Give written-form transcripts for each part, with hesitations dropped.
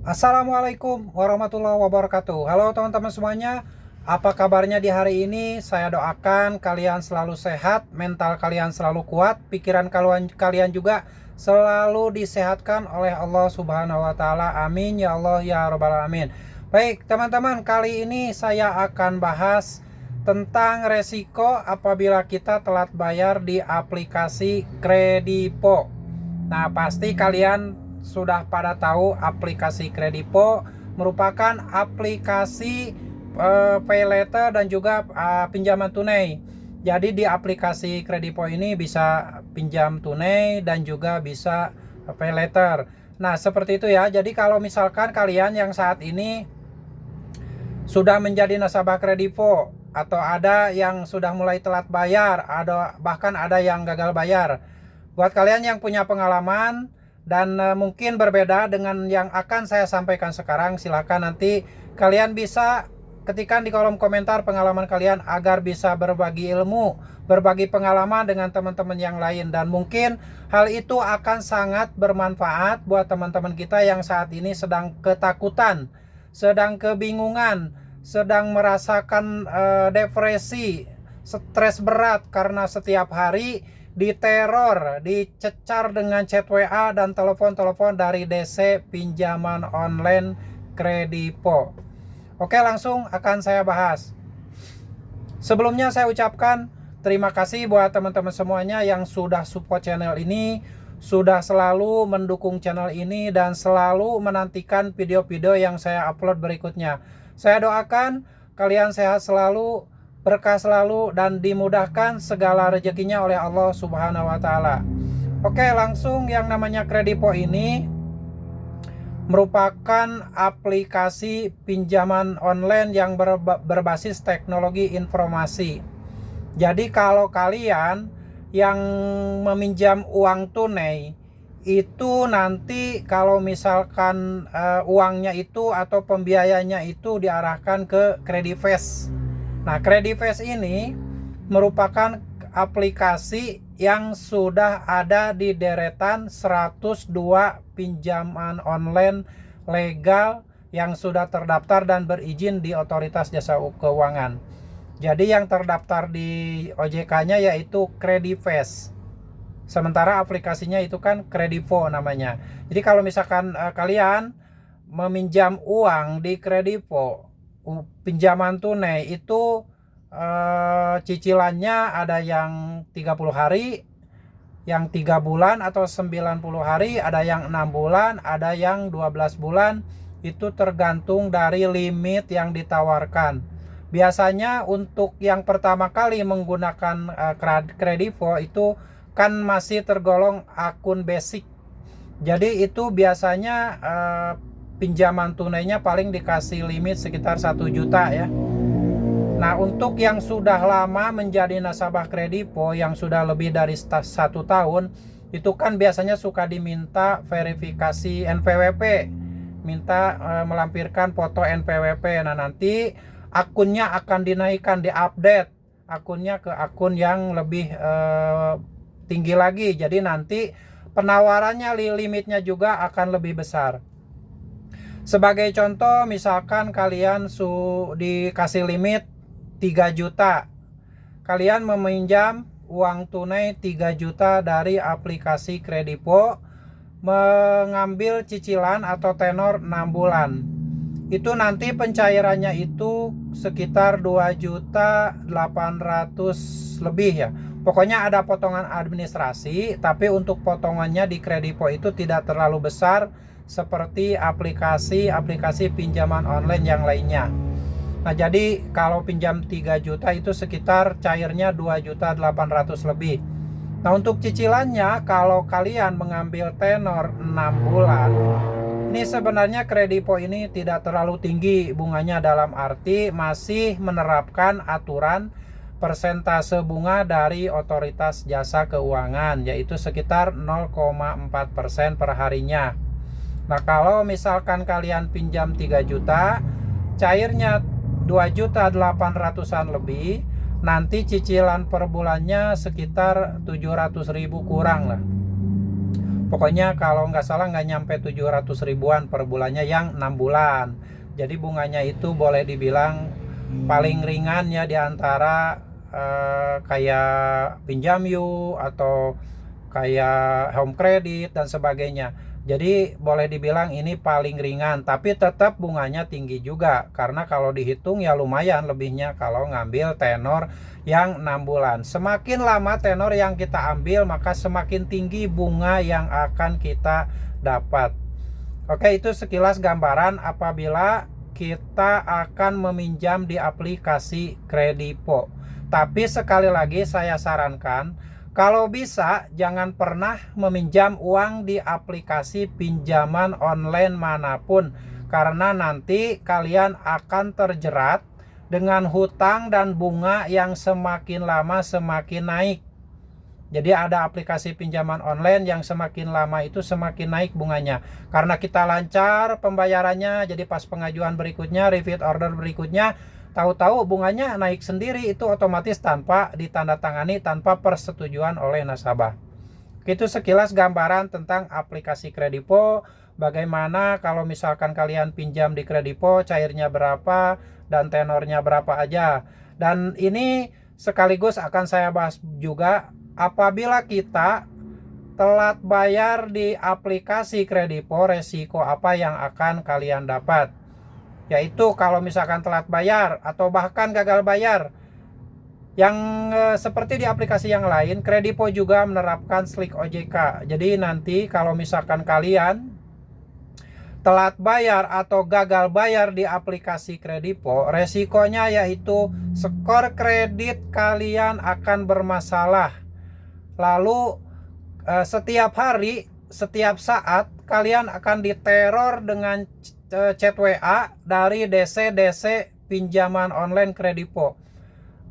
Assalamualaikum warahmatullahi wabarakatuh. Halo teman-teman semuanya, apa kabarnya di hari ini? Saya doakan kalian selalu sehat, mental kalian selalu kuat, pikiran kalian juga selalu disehatkan oleh Allah Subhanahu wa Ta'ala. Amin ya Allah ya Rabbal 'Alamin. Baik, teman-teman, kali ini saya akan bahas tentang resiko apabila kita telat bayar di aplikasi Kredipo. Nah, pasti kalian sudah pada tahu aplikasi Kredipo merupakan aplikasi pay later dan juga pinjaman tunai. Jadi di aplikasi Kredipo ini bisa pinjam tunai dan juga bisa pay later. Nah, seperti itu ya. Jadi kalau misalkan kalian yang saat ini sudah menjadi nasabah Kredipo atau ada yang sudah mulai telat bayar, bahkan ada yang gagal bayar. Buat kalian yang punya pengalaman dan mungkin berbeda dengan yang akan saya sampaikan sekarang, silahkan nanti kalian bisa ketikkan di kolom komentar pengalaman kalian agar bisa berbagi ilmu, berbagi pengalaman dengan teman-teman yang lain, dan mungkin hal itu akan sangat bermanfaat buat teman-teman kita yang saat ini sedang ketakutan, sedang kebingungan, sedang merasakan depresi, stres berat karena setiap hari diteror, dicecar dengan chat WA dan telepon-telepon dari DC pinjaman online Kredipo. Oke, langsung akan saya bahas. Sebelumnya saya ucapkan terima kasih buat teman-teman semuanya yang sudah support channel ini, sudah selalu mendukung channel ini, dan selalu menantikan video-video yang saya upload berikutnya. Saya doakan kalian sehat selalu, berkah selalu, dan dimudahkan segala rezekinya oleh Allah Subhanahu wa Ta'ala. Oke, langsung, yang namanya Kredipo ini merupakan aplikasi pinjaman online yang berbasis teknologi informasi. Jadi kalau kalian yang meminjam uang tunai itu nanti kalau misalkan uangnya itu atau pembiayanya itu diarahkan ke Credifast. Nah, Credifast ini merupakan aplikasi yang sudah ada di deretan 102 pinjaman online legal yang sudah terdaftar dan berizin di Otoritas Jasa Keuangan. Jadi yang terdaftar di OJK-nya yaitu Credifast. Sementara aplikasinya itu kan Kredipo namanya. Jadi kalau misalkan kalian meminjam uang di Kredipo, pinjaman tunai itu cicilannya ada yang 30 hari, yang 3 bulan atau 90 hari, ada yang 6 bulan, ada yang 12 bulan. Itu tergantung dari limit yang ditawarkan. Biasanya untuk yang pertama kali menggunakan Kredipo itu kan masih tergolong akun basic. Jadi itu biasanya pinjaman tunainya paling dikasih limit sekitar 1 juta ya. Nah, untuk yang sudah lama menjadi nasabah Kredipo, yang sudah lebih dari 1 tahun, itu kan biasanya suka diminta verifikasi NPWP, minta melampirkan foto NPWP. Nah, nanti akunnya akan dinaikkan, diupdate akunnya ke akun yang lebih tinggi lagi. Jadi nanti penawarannya, limitnya juga akan lebih besar. Sebagai contoh, misalkan kalian dikasih limit 3 juta. Kalian meminjam uang tunai 3 juta dari aplikasi Kredipo, mengambil cicilan atau tenor 6 bulan. Itu nanti pencairannya itu sekitar 2 juta 800 lebih ya. Pokoknya ada potongan administrasi, tapi untuk potongannya di Kredipo itu tidak terlalu besar seperti aplikasi pinjaman online yang lainnya. Nah, jadi kalau pinjam 3 juta itu sekitar cairnya 2 juta 800 lebih. Nah, untuk cicilannya kalau kalian mengambil tenor 6 bulan, ini sebenarnya Kredipo ini tidak terlalu tinggi bunganya, dalam arti masih menerapkan aturan persentase bunga dari Otoritas Jasa Keuangan, yaitu sekitar 0,4% per harinya. Nah, kalau misalkan kalian pinjam 3 juta, cairnya 2 juta 800-an lebih, nanti cicilan per bulannya sekitar 700.000 kurang lah. Pokoknya kalau nggak salah nggak nyampe 700 ribuan per bulannya yang 6 bulan. Jadi bunganya itu boleh dibilang paling ringan ya di antara kayak pinjam yuk atau kayak home credit dan sebagainya. Jadi boleh dibilang ini paling ringan, tapi tetap bunganya tinggi juga. Karena kalau dihitung ya lumayan lebihnya kalau ngambil tenor yang 6 bulan. Semakin lama tenor yang kita ambil, maka semakin tinggi bunga yang akan kita dapat. Oke, itu sekilas gambaran apabila kita akan meminjam di aplikasi Kredipo. Tapi sekali lagi saya sarankan, kalau bisa jangan pernah meminjam uang di aplikasi pinjaman online manapun, karena nanti kalian akan terjerat dengan hutang dan bunga yang semakin lama semakin naik. Jadi ada aplikasi pinjaman online yang semakin lama itu semakin naik bunganya. Karena kita lancar pembayarannya, jadi pas pengajuan berikutnya, repeat order berikutnya, tahu-tahu bunganya naik sendiri, itu otomatis tanpa ditandatangani, tanpa persetujuan oleh nasabah. Itu sekilas gambaran tentang aplikasi Kredipo. Bagaimana kalau misalkan kalian pinjam di Kredipo, cairnya berapa dan tenornya berapa aja. Dan ini sekaligus akan saya bahas juga apabila kita telat bayar di aplikasi Kredipo, resiko apa yang akan kalian dapat. Yaitu kalau misalkan telat bayar atau bahkan gagal bayar. Yang seperti di aplikasi yang lain, Kredipo juga menerapkan Slik OJK. Jadi nanti kalau misalkan kalian telat bayar atau gagal bayar di aplikasi Kredipo, resikonya yaitu skor kredit kalian akan bermasalah. Lalu setiap hari, setiap saat kalian akan diteror dengan chat WA dari DC pinjaman online Kredipo.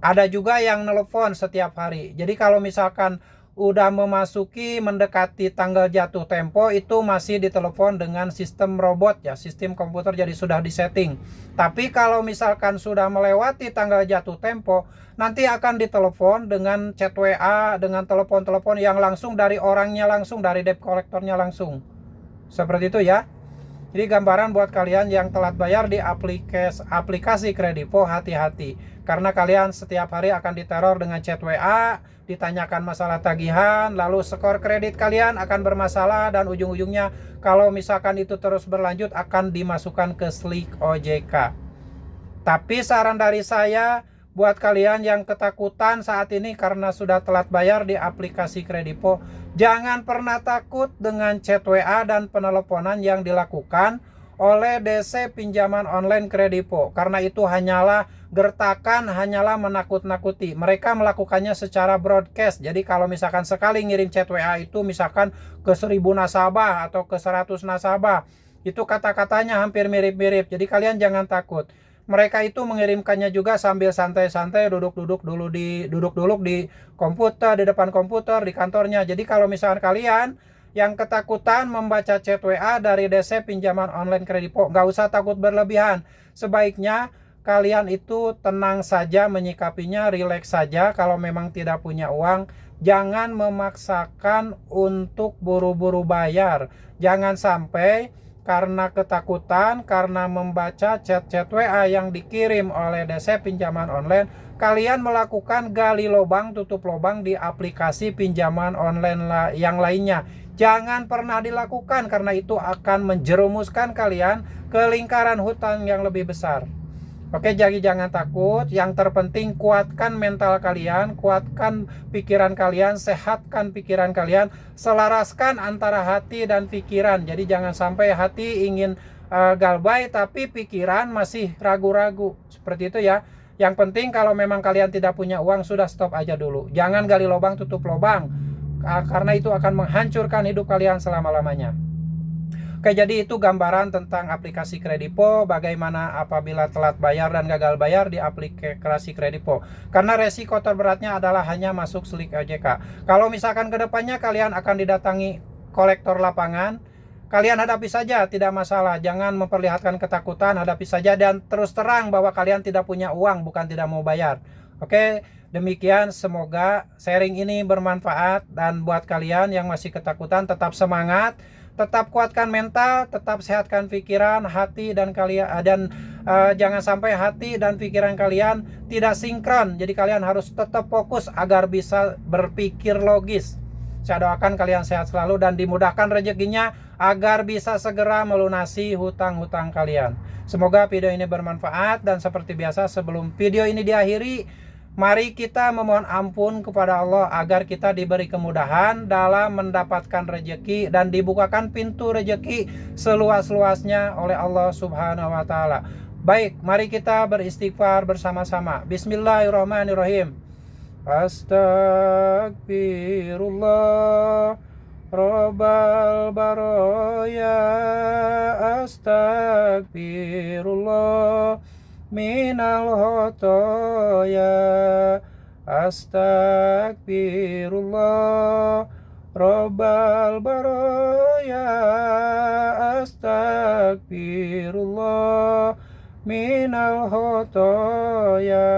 Ada juga yang nelpon setiap hari. Jadi kalau misalkan udah mendekati tanggal jatuh tempo, itu masih ditelepon dengan sistem robot ya, sistem komputer, jadi sudah disetting. Tapi kalau misalkan sudah melewati tanggal jatuh tempo, nanti akan ditelepon dengan chat WA, dengan telepon-telepon yang langsung dari orangnya langsung, dari debt collectornya langsung. Seperti itu ya. Jadi gambaran buat kalian yang telat bayar di aplikasi Kredipo, hati-hati. Karena kalian setiap hari akan diteror dengan chat WA, ditanyakan masalah tagihan, lalu skor kredit kalian akan bermasalah, dan ujung-ujungnya kalau misalkan itu terus berlanjut akan dimasukkan ke Slik OJK. Tapi saran dari saya buat kalian yang ketakutan saat ini karena sudah telat bayar di aplikasi Kredipo, jangan pernah takut dengan chat WA dan penelponan yang dilakukan oleh DC pinjaman online Kredipo. Karena itu hanyalah gertakan, hanyalah menakut-nakuti. Mereka melakukannya secara broadcast. Jadi kalau misalkan sekali ngirim chat WA itu misalkan ke 1000 nasabah atau ke 100 nasabah, itu kata-katanya hampir mirip-mirip. Jadi kalian jangan takut. Mereka itu mengirimkannya juga sambil santai-santai duduk-duduk di komputer, di depan komputer, di kantornya. Jadi kalau misalkan kalian yang ketakutan membaca chat WA dari DC pinjaman online Kredipo, nggak usah takut berlebihan. Sebaiknya kalian itu tenang saja menyikapinya, rileks saja. Kalau memang tidak punya uang, jangan memaksakan untuk buru-buru bayar. Jangan sampai karena ketakutan, karena membaca chat-chat WA yang dikirim oleh DC pinjaman online, kalian melakukan gali lubang tutup lubang di aplikasi pinjaman online yang lainnya. Jangan pernah dilakukan, karena itu akan menjerumuskan kalian ke lingkaran hutang yang lebih besar. Oke, jadi jangan takut. Yang terpenting kuatkan mental kalian, kuatkan pikiran kalian, sehatkan pikiran kalian, selaraskan antara hati dan pikiran. Jadi jangan sampai hati ingin galbay tapi pikiran masih ragu-ragu. Seperti itu ya. Yang penting kalau memang kalian tidak punya uang, sudah stop aja dulu. Jangan gali lubang tutup lubang, karena itu akan menghancurkan hidup kalian selama-lamanya. Oke, jadi itu gambaran tentang aplikasi Kredipo, bagaimana apabila telat bayar dan gagal bayar di aplikasi Kredipo. Karena resiko terberatnya adalah hanya masuk Slik OJK. Kalau misalkan kedepannya kalian akan didatangi kolektor lapangan, kalian hadapi saja, tidak masalah. Jangan memperlihatkan ketakutan, hadapi saja dan terus terang bahwa kalian tidak punya uang, bukan tidak mau bayar. Oke, demikian semoga sharing ini bermanfaat, dan buat kalian yang masih ketakutan tetap semangat, tetap kuatkan mental, tetap sehatkan pikiran, hati dan kalian, jangan sampai hati dan pikiran kalian tidak sinkron. Jadi kalian harus tetap fokus agar bisa berpikir logis. Saya doakan kalian sehat selalu dan dimudahkan rezekinya agar bisa segera melunasi hutang-hutang kalian. Semoga video ini bermanfaat, dan seperti biasa sebelum video ini diakhiri, mari kita memohon ampun kepada Allah agar kita diberi kemudahan dalam mendapatkan rejeki dan dibukakan pintu rejeki seluas-luasnya oleh Allah Subhanahu wa taala. Baik, mari kita beristighfar bersama-sama. Bismillahirrahmanirrahim. Astagfirullah Rabbal baraya, astagfirullah minal khotoya, astagfirullah Rabbal baraya, astagfirullah minal khotoya.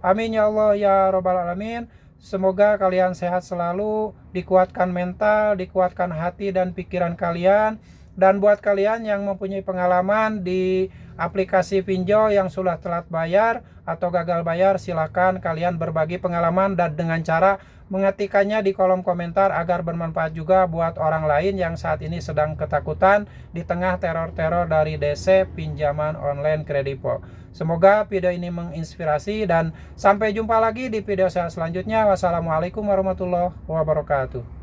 Amin ya Allah ya Rabbal alamin. Semoga kalian sehat selalu, dikuatkan mental, dikuatkan hati dan pikiran kalian. Dan buat kalian yang mempunyai pengalaman di aplikasi pinjol yang sudah telat bayar atau gagal bayar, silakan kalian berbagi pengalaman dan dengan cara mengetikkannya di kolom komentar agar bermanfaat juga buat orang lain yang saat ini sedang ketakutan di tengah teror-teror dari DC pinjaman online Kredivo. Semoga video ini menginspirasi, dan sampai jumpa lagi di video saya selanjutnya. Wassalamualaikum warahmatullahi wabarakatuh.